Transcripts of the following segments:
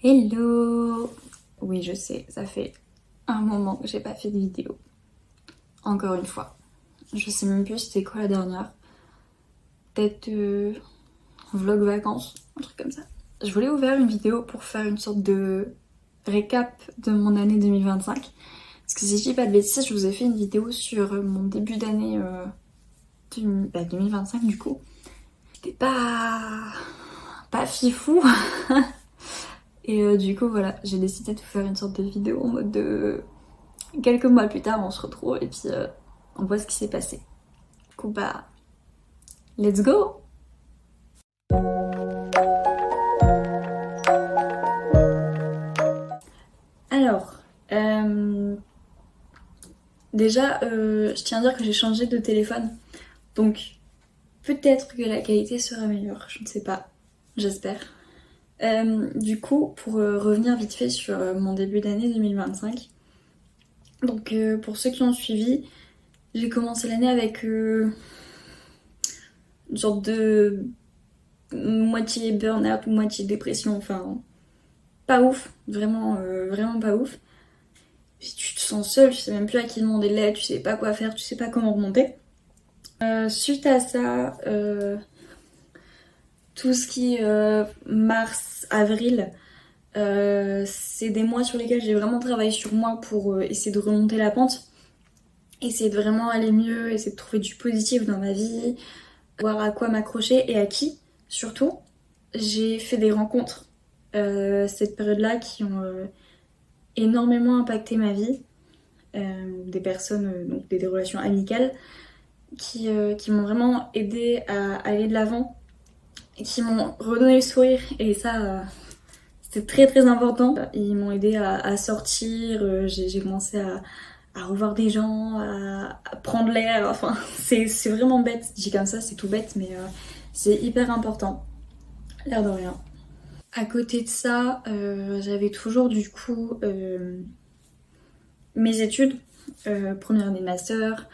Hello! Oui, je sais, ça fait un moment que j'ai pas fait de vidéo. Encore une fois. Je sais même plus c'était quoi la dernière. Peut-être vlog vacances, un truc comme ça. Je voulais ouvrir une vidéo pour faire une sorte de récap de mon année 2025. Parce que si je dis pas de bêtises, je vous ai fait une vidéo sur mon début d'année 2025 du coup. C'était pas fifou. Et du coup voilà, j'ai décidé de faire une sorte de vidéo en mode de... Quelques mois plus tard on se retrouve et puis on voit ce qui s'est passé. Du coup bah, let's go! Alors, déjà je tiens à dire que j'ai changé de téléphone. Donc peut-être que la qualité sera meilleure, je ne sais pas, j'espère. Du coup, pour revenir vite fait sur mon début d'année 2025, donc pour ceux qui ont suivi, j'ai commencé l'année avec une sorte de moitié burn-out, moitié dépression, enfin pas ouf, vraiment, vraiment pas ouf. Puis tu te sens seule, tu sais même plus à qui demander de l'aide, tu sais pas quoi faire, tu sais pas comment remonter. Suite à ça, tout ce qui est mars, avril, c'est des mois sur lesquels j'ai vraiment travaillé sur moi pour essayer de remonter la pente, essayer de vraiment aller mieux, essayer de trouver du positif dans ma vie, voir à quoi m'accrocher et à qui surtout. J'ai fait des rencontres cette période-là qui ont énormément impacté ma vie. Des personnes, donc des relations amicales qui m'ont vraiment aidé à aller de l'avant et qui m'ont redonné le sourire et ça c'était très très important. Ils m'ont aidé à sortir, j'ai commencé à revoir des gens, à prendre l'air, enfin c'est vraiment bête, je dis comme ça, c'est tout bête mais c'est hyper important, l'air de rien. À côté de ça, j'avais toujours du coup mes études, première année de master,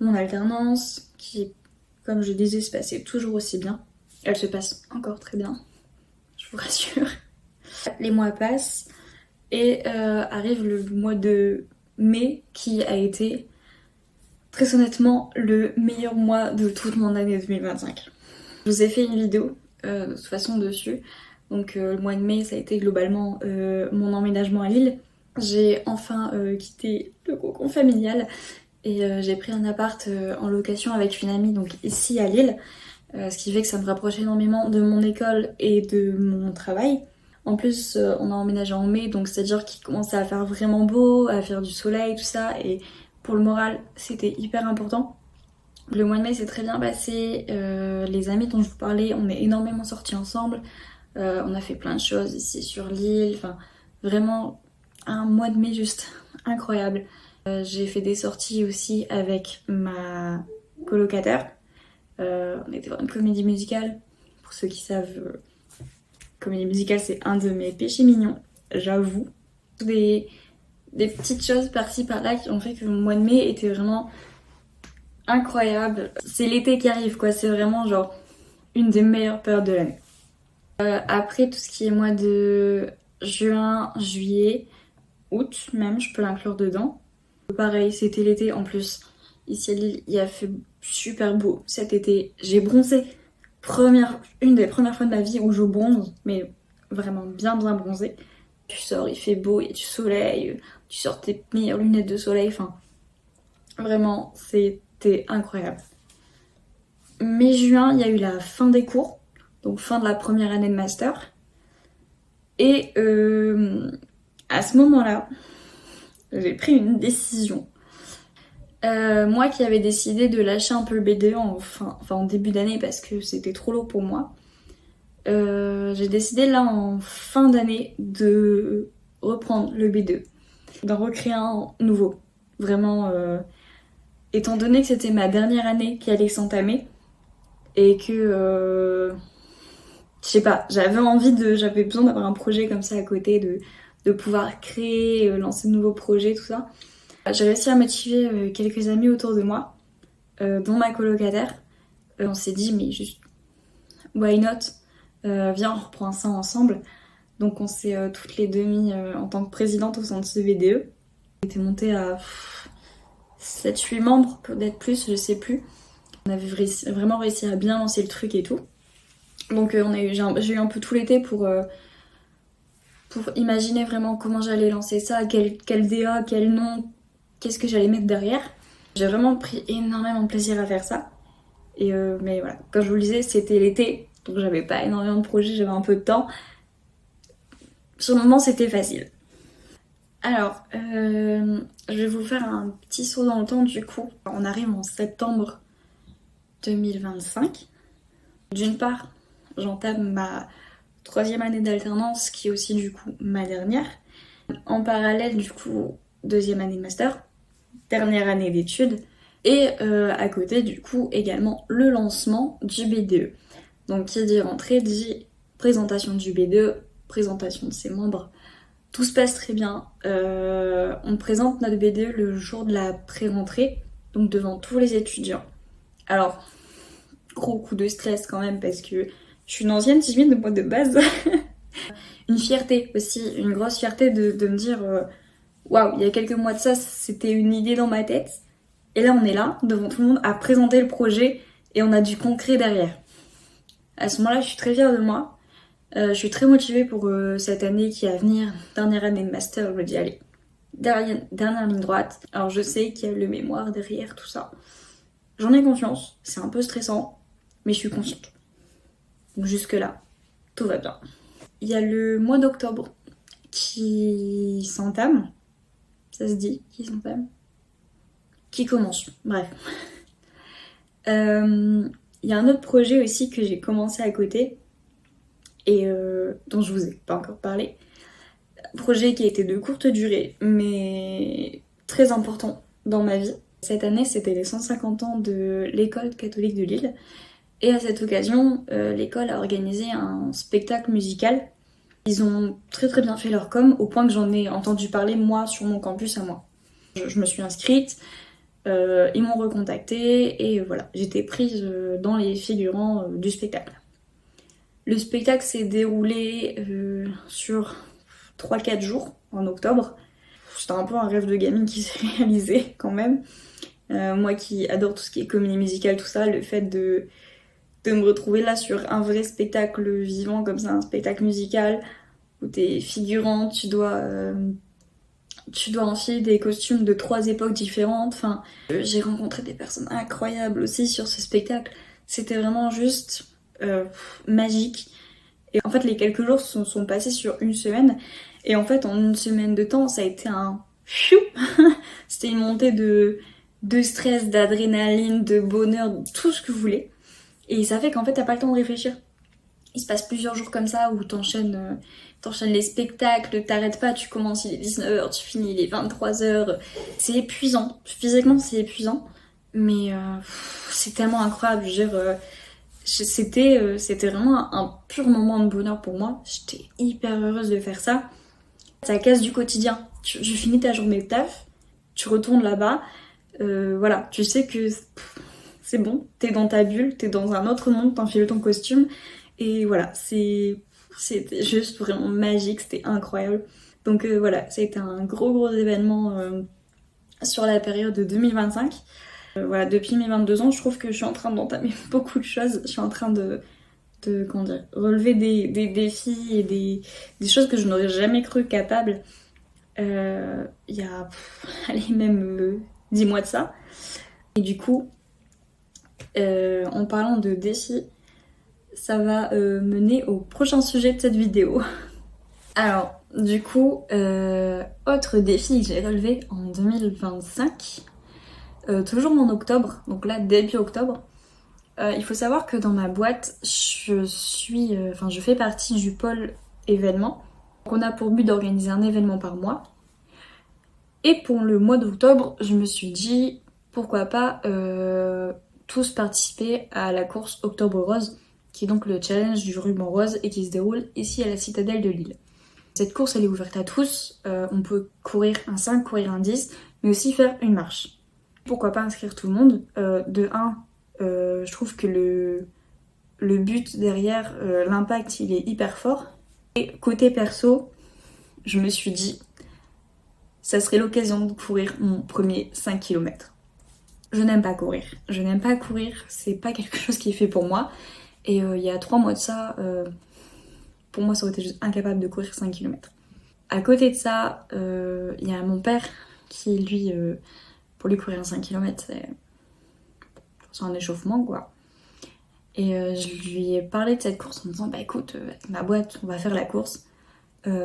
mon alternance, qui, comme je disais, se passait toujours aussi bien. Elle se passe encore très bien, je vous rassure. Les mois passent et arrive le mois de mai qui a été, très honnêtement, le meilleur mois de toute mon année 2025. Je vous ai fait une vidéo de toute façon dessus. Donc le mois de mai, ça a été globalement mon emménagement à Lille. J'ai enfin quitté le cocon familial et j'ai pris un appart en location avec une amie, donc ici à Lille, ce qui fait que ça me rapproche énormément de mon école et de mon travail. En plus, on a emménagé en mai, donc c'est-à-dire qu'il commençait à faire vraiment beau, à faire du soleil, tout ça, et pour le moral, c'était hyper important. Le mois de mai s'est très bien passé, les amis dont je vous parlais, on est énormément sortis ensemble, on a fait plein de choses ici sur l'île, enfin vraiment un mois de mai juste incroyable. J'ai fait des sorties aussi avec ma colocataire. On était voir une comédie musicale. Pour ceux qui savent, comédie musicale c'est un de mes péchés mignons, j'avoue. Des petites choses par-ci par-là qui ont fait que mon mois de mai était vraiment incroyable. C'est l'été qui arrive quoi, c'est vraiment genre une des meilleures périodes de l'année. Après tout ce qui est mois de juin, juillet, août même, je peux l'inclure dedans. Pareil, c'était l'été en plus. Ici à Lille, il a fait super beau cet été. J'ai bronzé. Une des premières fois de ma vie où je bronze, mais vraiment bien bien bronzé. Tu sors, il fait beau, il y a du soleil, tu sors tes meilleures lunettes de soleil, enfin vraiment c'était incroyable. Mai-juin, il y a eu la fin des cours, donc fin de la première année de master. Et à ce moment-là, j'ai pris une décision. Moi qui avais décidé de lâcher un peu le BDE en début d'année parce que c'était trop lourd pour moi, j'ai décidé là en fin d'année de reprendre le BDE, d'en recréer un nouveau. Vraiment, étant donné que c'était ma dernière année qui allait s'entamer et que, je sais pas, j'avais besoin d'avoir un projet comme ça à côté, de pouvoir créer, lancer de nouveaux projets, tout ça. J'ai réussi à motiver quelques amis autour de moi, dont ma colocataire. On s'est dit, mais juste, why not? Viens, on reprend ça ensemble. Donc on s'est toutes les deux mis en tant que présidente au sein de ce VDE. On était monté à 7-8 membres, peut-être plus, je sais plus. On avait vraiment réussi à bien lancer le truc et tout. Donc j'ai eu un peu tout l'été pour imaginer vraiment comment j'allais lancer ça, quel DA, quel nom, qu'est-ce que j'allais mettre derrière. J'ai vraiment pris énormément de plaisir à faire ça. Mais voilà, comme je vous le disais, c'était l'été, donc j'avais pas énormément de projets, j'avais un peu de temps. Sur le moment, c'était facile. Alors, je vais vous faire un petit saut dans le temps du coup. On arrive en septembre 2025. D'une part, j'entame ma 3e année d'alternance, qui est aussi du coup ma dernière. En parallèle, du coup, 2e année de master, dernière année d'études. Et à côté, du coup, également le lancement du BDE. Donc, qui dit rentrée dit présentation du BDE, présentation de ses membres. Tout se passe très bien. On présente notre BDE le jour de la pré-rentrée, donc devant tous les étudiants. Alors, gros coup de stress quand même, parce que je suis une ancienne timide de moi de base. Une fierté aussi, une grosse fierté de me dire waouh, il y a quelques mois de ça, c'était une idée dans ma tête. Et là, on est là, devant tout le monde, à présenter le projet et on a du concret derrière. À ce moment-là, je suis très fière de moi. Je suis très motivée pour cette année qui est à venir, dernière année de master. Je me dis, allez, dernière ligne droite. Alors, je sais qu'il y a le mémoire derrière, tout ça. J'en ai confiance, c'est un peu stressant, mais je suis consciente. Donc, jusque-là, tout va bien. Il y a le mois d'octobre qui s'entame. Ça se dit, qui s'entame, qui commence, bref. Il y a un autre projet aussi que j'ai commencé à côté et dont je vous ai pas encore parlé. Un projet qui a été de courte durée mais très important dans ma vie. Cette année, c'était les 150 ans de l'école catholique de Lille et à cette occasion, l'école a organisé un spectacle musical. Ils ont très très bien fait leur com au point que j'en ai entendu parler moi sur mon campus à moi. Je me suis inscrite. Ils m'ont recontactée et voilà, j'étais prise dans les figurants du spectacle. Le spectacle s'est déroulé sur 3-4 jours en octobre. C'était un peu un rêve de gamine qui s'est réalisé quand même. Moi qui adore tout ce qui est comédie musicale, tout ça, le fait de me retrouver là sur un vrai spectacle vivant comme ça, un spectacle musical où t'es figurant, tu dois enfiler des costumes de 3 époques différentes. Enfin, j'ai rencontré des personnes incroyables aussi sur ce spectacle. C'était vraiment juste magique. Et en fait, les quelques jours sont passés sur une semaine. Et en fait, en une semaine de temps, ça a été un pfiou. C'était une montée de stress, d'adrénaline, de bonheur, de tout ce que vous voulez. Et ça fait qu'en fait, t'as pas le temps de réfléchir. Il se passe plusieurs jours comme ça où t'enchaînes les spectacles, t'arrêtes pas, tu commences il est 19h, tu finis il est 23h. C'est épuisant, physiquement c'est épuisant, mais c'est tellement incroyable. Je veux dire, c'était vraiment un pur moment de bonheur pour moi. J'étais hyper heureuse de faire ça. Ça casse du quotidien. Tu finis ta journée de taf, tu retournes là-bas, voilà, tu sais que c'est bon, t'es dans ta bulle, t'es dans un autre monde, t'enfiles ton costume. Et voilà, c'était juste vraiment magique, c'était incroyable. Donc voilà, ça a été un gros événement sur la période de 2025. Voilà, depuis mes 22 ans, je trouve que je suis en train d'entamer beaucoup de choses. Je suis en train de comment dire, relever des défis et des choses que je n'aurais jamais cru capable il y a, allez, même 10 mois de ça. Et du coup, en parlant de défis, ça va mener au prochain sujet de cette vidéo. Alors, du coup, autre défi que j'ai relevé en 2025, toujours en octobre, donc là début octobre, il faut savoir que dans ma boîte, je fais partie du pôle événement. Donc on a pour but d'organiser un événement par mois. Et pour le mois d'octobre, je me suis dit, pourquoi pas tous participer à la course Octobre Rose, qui est donc le challenge du ruban rose et qui se déroule ici à la citadelle de Lille. Cette course, elle est ouverte à tous. On peut courir un 5, courir un 10, mais aussi faire une marche. Pourquoi pas inscrire tout le monde? De 1, je trouve que le but derrière, l'impact, il est hyper fort. Et côté perso, je me suis dit, ça serait l'occasion de courir mon premier 5 km. Je n'aime pas courir. Je n'aime pas courir, c'est pas quelque chose qui est fait pour moi. Et il y a 3 mois de ça, pour moi ça aurait été juste incapable de courir 5 km. À côté de ça, il y a mon père qui lui, pour lui courir 5 km, c'est un échauffement quoi. Et je lui ai parlé de cette course en me disant bah écoute, avec ma boîte on va faire la course.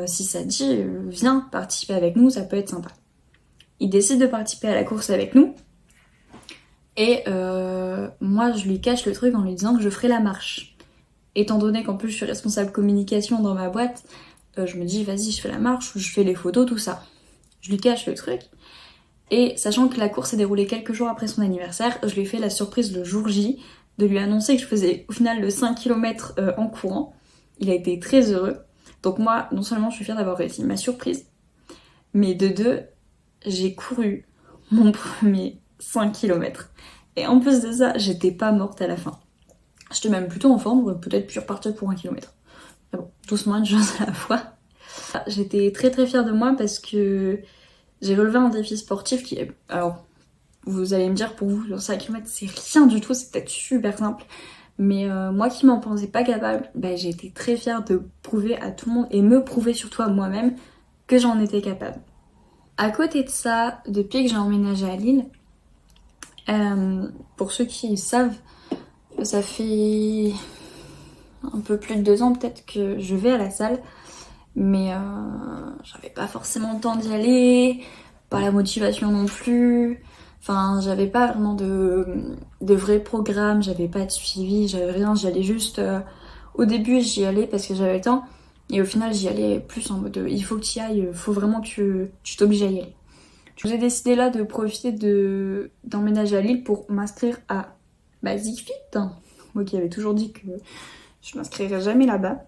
Si ça te dit, viens participer avec nous, ça peut être sympa. Il décide de participer à la course avec nous. Et moi je lui cache le truc en lui disant que je ferai la marche. Étant donné qu'en plus je suis responsable communication dans ma boîte, je me dis vas-y je fais la marche, je fais les photos, tout ça. Je lui cache le truc. Et sachant que la course s'est déroulée quelques jours après son anniversaire, je lui ai fait la surprise le jour J de lui annoncer que je faisais au final le 5 km en courant. Il a été très heureux. Donc moi, non seulement je suis fière d'avoir réussi ma surprise, mais de deux, j'ai couru mon premier 5 km. Et en plus de ça, j'étais pas morte à la fin. J'étais même plutôt en forme, peut-être pu repartir pour 1 km. Mais bon, doucement, une chose à la fois. J'étais très très fière de moi parce que j'ai relevé un défi sportif qui est... Alors, vous allez me dire, pour vous, le 5 km, c'est rien du tout, c'est peut-être super simple. Mais moi qui m'en pensais pas capable, bah, j'ai été très fière de prouver à tout le monde, et me prouver surtout à moi-même, que j'en étais capable. À côté de ça, depuis que j'ai emménagé à Lille, pour ceux qui savent, ça fait un peu plus de 2 ans peut-être que je vais à la salle, mais j'avais pas forcément le temps d'y aller, pas la motivation non plus. Enfin, j'avais pas vraiment de vrai programme, j'avais pas de suivi, j'avais rien, j'y allais juste... au début, j'y allais parce que j'avais le temps, et au final, j'y allais plus en mode il faut que tu y ailles, faut vraiment que tu t'obliges à y aller. J'ai décidé là de profiter d'emménager à Lille pour m'inscrire à Basic Fit. Moi qui avais toujours dit que je m'inscrirais jamais là-bas.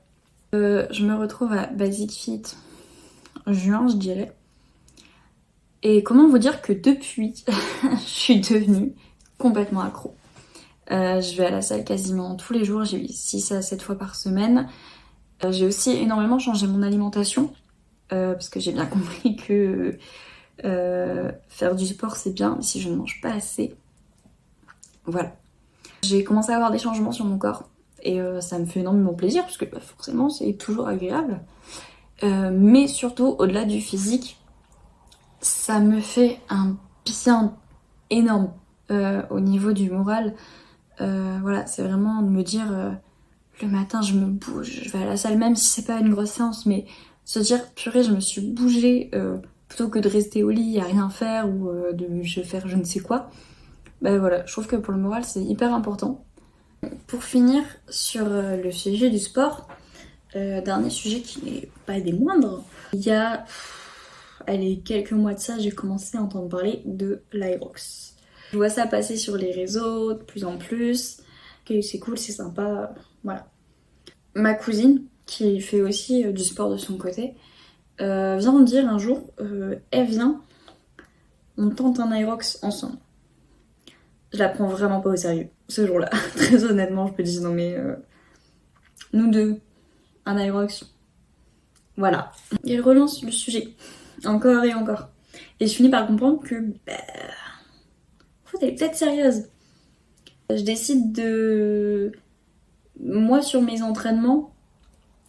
Je me retrouve à Basic Fit en juin, je dirais. Et comment vous dire que depuis, je suis devenue complètement accro. Je vais à la salle quasiment tous les jours, j'y vais 6 à 7 fois par semaine. J'ai aussi énormément changé mon alimentation, parce que j'ai bien compris que faire du sport c'est bien, mais si je ne mange pas assez, voilà. J'ai commencé à avoir des changements sur mon corps, et ça me fait énormément plaisir, parce que bah, forcément c'est toujours agréable. Mais surtout, au-delà du physique, ça me fait un bien énorme au niveau du moral. Voilà, c'est vraiment de me dire le matin je me bouge, je vais à la salle même si c'est pas une grosse séance, mais se dire purée je me suis bougée plutôt que de rester au lit à rien faire ou de faire je ne sais quoi. Bah voilà, je trouve que pour le moral c'est hyper important. Pour finir sur le sujet du sport, dernier sujet qui n'est pas des moindres, il y a allez, quelques mois de ça, j'ai commencé à entendre parler de l'Aerox. Je vois ça passer sur les réseaux de plus en plus. Ok, c'est cool, c'est sympa, voilà. Ma cousine, qui fait aussi du sport de son côté, vient me dire un jour, elle vient, on tente un Aerox ensemble. Je la prends vraiment pas au sérieux, ce jour-là. Très honnêtement, je me dis non mais nous deux, un Aerox, voilà. Et elle relance le sujet, encore et encore. Et je finis par comprendre que, bah, en fait, elle est peut-être sérieuse. Je décide de, moi sur mes entraînements,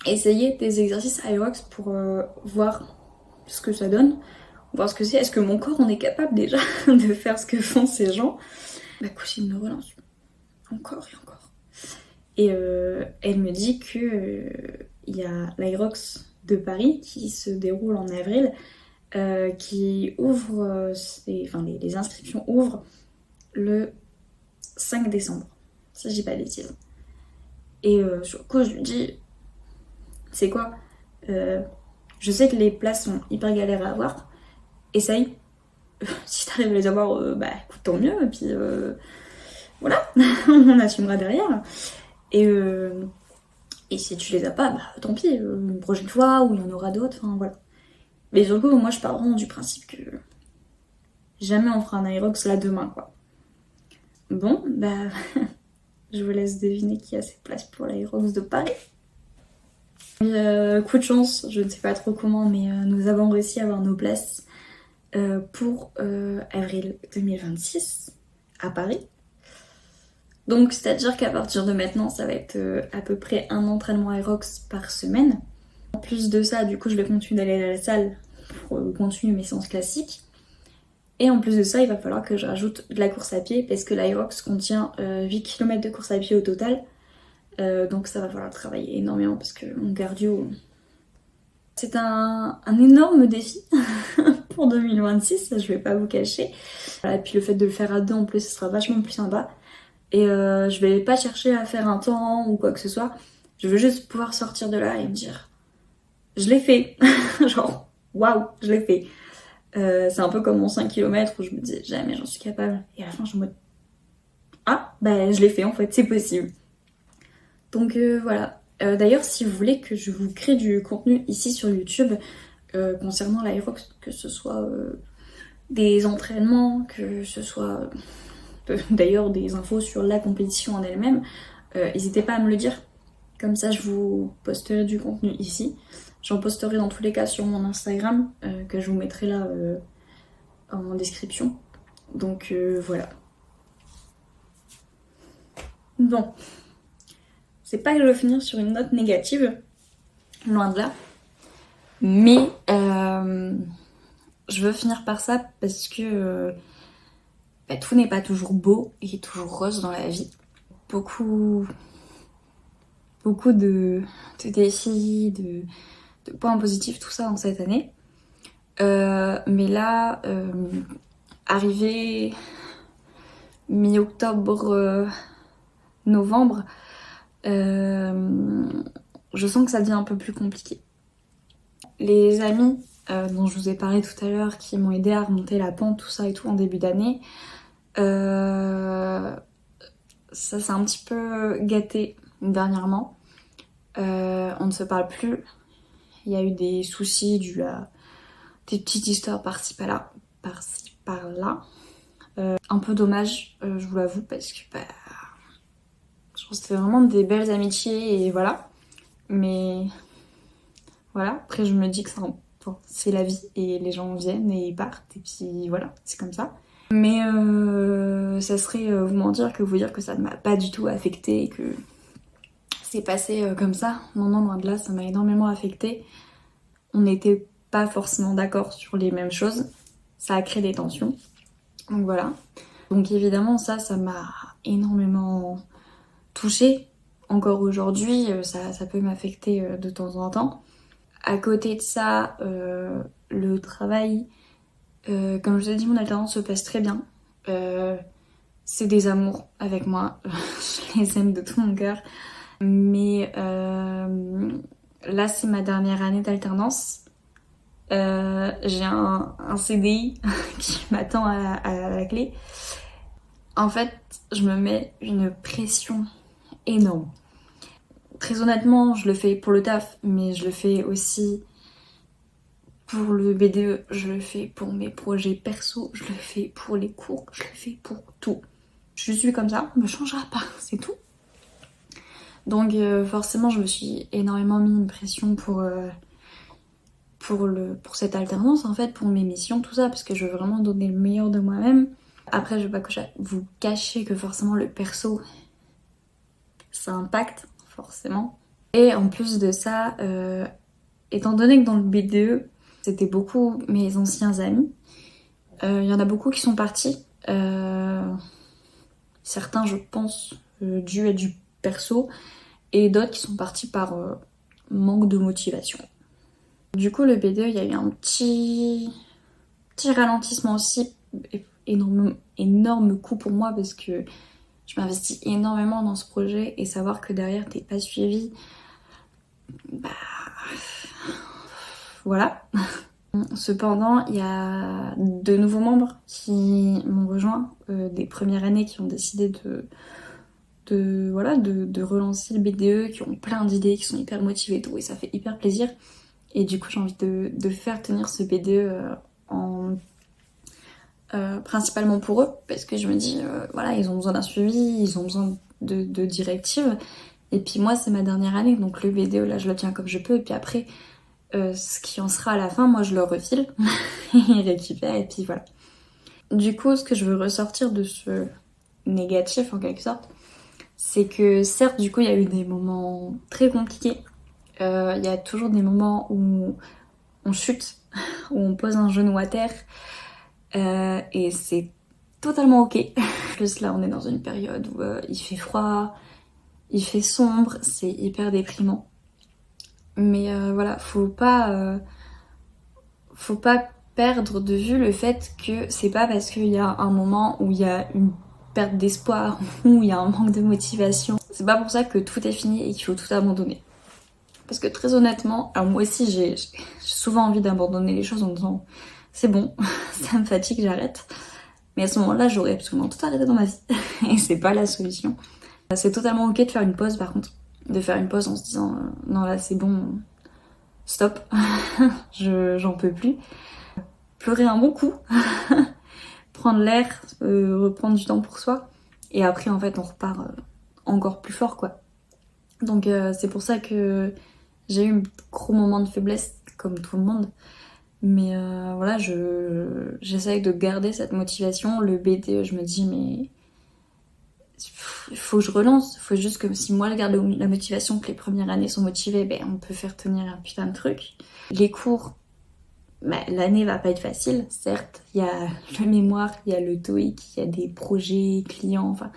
essayer des exercices Aerox pour voir ce que ça donne, voir ce que c'est. Est-ce que mon corps, on est capable déjà de faire ce que font ces gens? Ma cousine me relance encore et encore. Et elle me dit que il y a l'Aerox de Paris qui se déroule en avril, qui ouvre, les inscriptions ouvrent le 5 décembre, si je dis pas de bêtises. Et sur le coup, je lui dis, c'est quoi je sais que les places sont hyper galères à avoir, essaye. Si t'arrives à les avoir, bah écoute, tant mieux, et puis voilà, on assumera derrière. Et si tu les as pas, bah tant pis, une prochaine fois, ou il y en aura d'autres, enfin voilà. Mais sur le coup, moi je pars vraiment du principe que jamais on fera un Aerox là demain, quoi. Bon, bah je vous laisse deviner qui a ses places pour l'Aerox de Paris. Coup de chance, je ne sais pas trop comment, mais nous avons réussi à avoir nos places pour avril 2026 à Paris. Donc c'est-à-dire qu'à partir de maintenant, ça va être à peu près un entraînement Aerox par semaine. En plus de ça, du coup, je vais continuer d'aller à la salle pour continuer mes séances classiques. Et en plus de ça, il va falloir que je rajoute de la course à pied parce que l'Aerox contient 8 km de course à pied au total. Donc ça va falloir travailler énormément parce que mon cardio... C'est un énorme défi pour 2026, je vais pas vous cacher. Et puis le fait de le faire à deux en plus, ce sera vachement plus sympa. Et je vais pas chercher à faire un temps ou quoi que ce soit. Je veux juste pouvoir sortir de là et me dire je l'ai fait. Genre waouh, je l'ai fait. C'est un peu comme mon 5 km où je me disais jamais j'en suis capable. Et à la fin je suis en mode ah bah je l'ai fait en fait, c'est possible. Donc voilà. D'ailleurs si vous voulez que je vous crée du contenu ici sur YouTube concernant l'Aerox, que ce soit des entraînements, que ce soit d'ailleurs des infos sur la compétition en elle-même, n'hésitez pas à me le dire. Comme ça, je vous posterai du contenu ici. J'en posterai dans tous les cas sur mon Instagram, que je vous mettrai là en description. Donc voilà. Bon. C'est pas que je veux finir sur une note négative, loin de là. Mais je veux finir par ça parce que tout n'est pas toujours beau et toujours rose dans la vie. Beaucoup de défis, de points positifs, tout ça en cette année. Mais là, arrivé mi-octobre, novembre, je sens que ça devient un peu plus compliqué. Les amis dont je vous ai parlé tout à l'heure, qui m'ont aidé à remonter la pente, tout ça et tout en début d'année, ça s'est un petit peu gâté dernièrement. On ne se parle plus. Il y a eu des soucis dus à des petites histoires par-ci par-là. Un peu dommage, je vous l'avoue, parce que je pense que c'était vraiment des belles amitiés et voilà. Mais voilà, après je me dis que c'est la vie et les gens viennent et ils partent et puis voilà, c'est comme ça. Mais ça serait vous mentir que vous dire que ça ne m'a pas du tout affecté et que c'est passé comme ça. Non, non, loin de là, ça m'a énormément affecté. On n'était pas forcément d'accord sur les mêmes choses. Ça a créé des tensions. Donc voilà. Donc évidemment, ça m'a énormément touchée. Encore aujourd'hui, ça peut m'affecter de temps en temps. À côté de ça, le travail, comme je vous ai dit, mon alternance se passe très bien. C'est des amours avec moi. Je les aime de tout mon cœur. Mais là, c'est ma dernière année d'alternance. J'ai un CDI qui m'attend à la clé. En fait, je me mets une pression énorme. Très honnêtement, je le fais pour le taf, mais je le fais aussi pour le BDE, je le fais pour mes projets perso, je le fais pour les cours, je le fais pour tout. Je suis comme ça, ne me changera pas, c'est tout. Donc forcément, je me suis énormément mis une pression pour cette alternance, en fait, pour mes missions, tout ça, parce que je veux vraiment donner le meilleur de moi-même. Après, je vais pas vous cacher que forcément le perso, ça impacte, forcément. Et en plus de ça, étant donné que dans le BDE, c'était beaucoup mes anciens amis, il y en a beaucoup qui sont partis. Certains, je pense, dû à du perso, et d'autres qui sont partis par manque de motivation. Du coup, le BDE, il y a eu un petit ralentissement aussi, énorme coup pour moi parce que je m'investis énormément dans ce projet et savoir que derrière t'es pas suivi, bah voilà. Cependant, il y a de nouveaux membres qui m'ont rejoint des premières années, qui ont décidé de relancer le BDE, qui ont plein d'idées, qui sont hyper motivés et tout, et ça fait hyper plaisir. Et du coup, j'ai envie de faire tenir ce BDE principalement pour eux, parce que je me dis, voilà, ils ont besoin d'un suivi, ils ont besoin de directives, Et puis moi c'est ma dernière année, donc le BDE là je le tiens comme je peux, et puis après ce qui en sera à la fin, moi je le refile, il récupère et puis voilà. Du coup ce que je veux ressortir de ce négatif en quelque sorte, c'est que certes du coup il y a eu des moments très compliqués, il y a toujours des moments où on chute, où on pose un genou à terre, et c'est totalement ok. En plus là on est dans une période où il fait froid, il fait sombre, c'est hyper déprimant. Mais voilà, faut pas perdre de vue le fait que c'est pas parce qu'il y a un moment où il y a une perte d'espoir ou il y a un manque de motivation, c'est pas pour ça que tout est fini et qu'il faut tout abandonner. Parce que très honnêtement, alors moi aussi j'ai souvent envie d'abandonner les choses en me disant c'est bon, ça me fatigue, j'arrête. Mais à ce moment-là, j'aurais absolument tout arrêté dans ma vie et c'est pas la solution. C'est totalement ok de faire une pause par contre, de faire une pause en se disant non là c'est bon, stop, j'en peux plus. Pleurer un bon coup, prendre l'air, reprendre du temps pour soi, et après en fait on repart encore plus fort quoi. Donc c'est pour ça que j'ai eu un gros moment de faiblesse comme tout le monde, mais voilà, j'essaye de garder cette motivation. Le BD, je me dis mais il faut que je relance, il faut juste que si moi je garde la motivation, que les premières années sont motivées, ben on peut faire tenir un putain de truc. Les cours, bah, l'année va pas être facile, certes, il y a le mémoire, il y a le TOEIC, il y a des projets clients, enfin,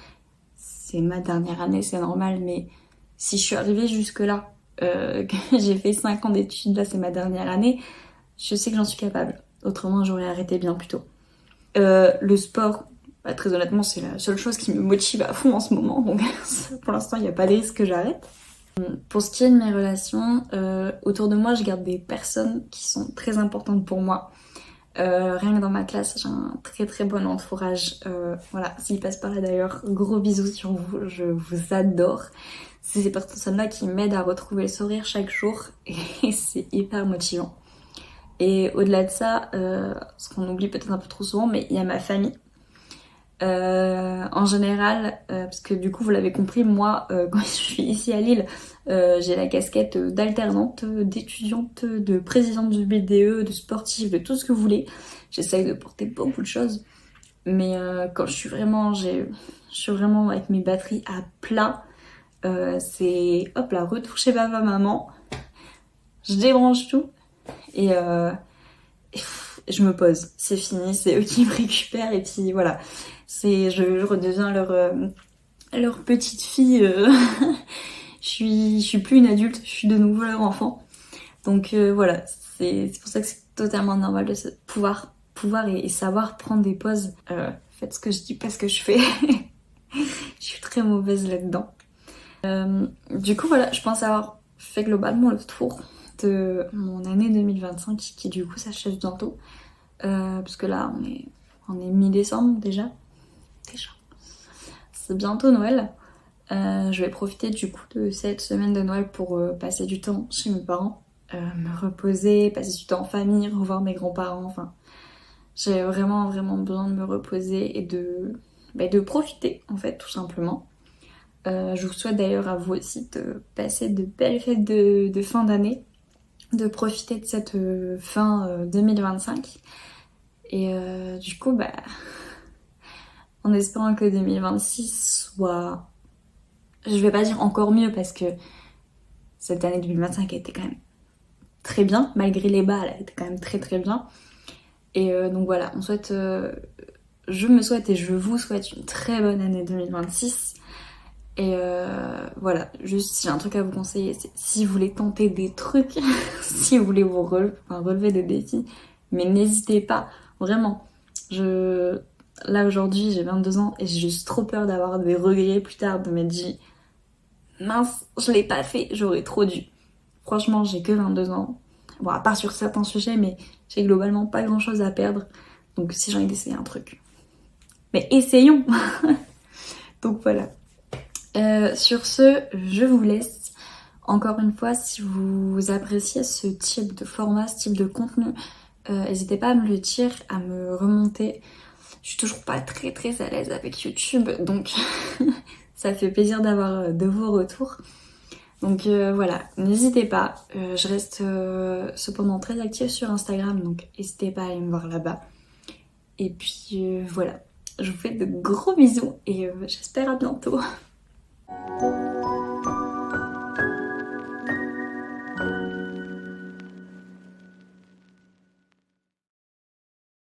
c'est ma dernière année, c'est normal, mais si je suis arrivée jusque-là, que j'ai fait 5 ans d'études, là c'est ma dernière année, je sais que j'en suis capable. Autrement, j'aurais arrêté bien plus tôt. Le sport, bah, très honnêtement, c'est la seule chose qui me motive à fond en ce moment, donc pour l'instant, il n'y a pas de risque que j'arrête. Pour ce qui est de mes relations, autour de moi, je garde des personnes qui sont très importantes pour moi. Rien que dans ma classe, j'ai un très très bon entourage. Voilà, s'ils passent par là d'ailleurs, gros bisous sur vous, je vous adore. C'est ces personnes-là qui m'aident à retrouver le sourire chaque jour et c'est hyper motivant. Et au-delà de ça, ce qu'on oublie peut-être un peu trop souvent, mais il y a ma famille. En général, parce que du coup vous l'avez compris, moi quand je suis ici à Lille, j'ai la casquette d'alternante, d'étudiante, de présidente du BDE, de sportive, de tout ce que vous voulez. J'essaye de porter beaucoup de choses, mais quand je suis vraiment avec mes batteries à plat, c'est hop là, retour chez papa maman, je débranche tout et je me pose, c'est fini, c'est eux qui me récupèrent et puis voilà, je redeviens leur petite fille, je suis plus une adulte, je suis de nouveau leur enfant. Donc voilà, c'est pour ça que c'est totalement normal de pouvoir et savoir prendre des pauses. Faites ce que je dis, pas ce que je fais. Je suis très mauvaise là-dedans. Du coup voilà, je pense avoir fait globalement le tour de mon année 2025 qui du coup s'achève bientôt. Parce que là on est mi-décembre déjà. C'est bientôt Noël. Je vais profiter du coup de cette semaine de Noël pour passer du temps chez mes parents, me reposer, passer du temps en famille, revoir mes grands-parents. Enfin, j'ai vraiment besoin de me reposer et de profiter en fait tout simplement. Je vous souhaite d'ailleurs à vous aussi de passer de belles fêtes de fin d'année, de profiter de cette fin 2025. Et du coup, bah, en espérant que 2026 soit, je vais pas dire encore mieux parce que cette année 2025 a été quand même très bien, malgré les bas, elle a été quand même très très bien. Et donc voilà, je me souhaite et je vous souhaite une très bonne année 2026. Et voilà, juste si j'ai un truc à vous conseiller, c'est si vous voulez tenter des trucs, si vous voulez relever des défis, mais n'hésitez pas, vraiment. Là aujourd'hui j'ai 22 ans et j'ai juste trop peur d'avoir des regrets plus tard, de m'être dit mince, je l'ai pas fait, j'aurais trop dû. Franchement, j'ai que 22 ans. Bon, à part sur certains sujets, mais j'ai globalement pas grand chose à perdre. Donc si j'ai envie d'essayer un truc. Mais essayons. Donc voilà. Sur ce, je vous laisse. Encore une fois, si vous appréciez ce type de format, ce type de contenu, n'hésitez pas à me le dire, à me remonter. Je suis toujours pas très très à l'aise avec YouTube, donc ça fait plaisir d'avoir de vos retours. Donc voilà, n'hésitez pas, je reste cependant très active sur Instagram, donc n'hésitez pas à aller me voir là-bas. Et puis voilà, je vous fais de gros bisous et j'espère à bientôt.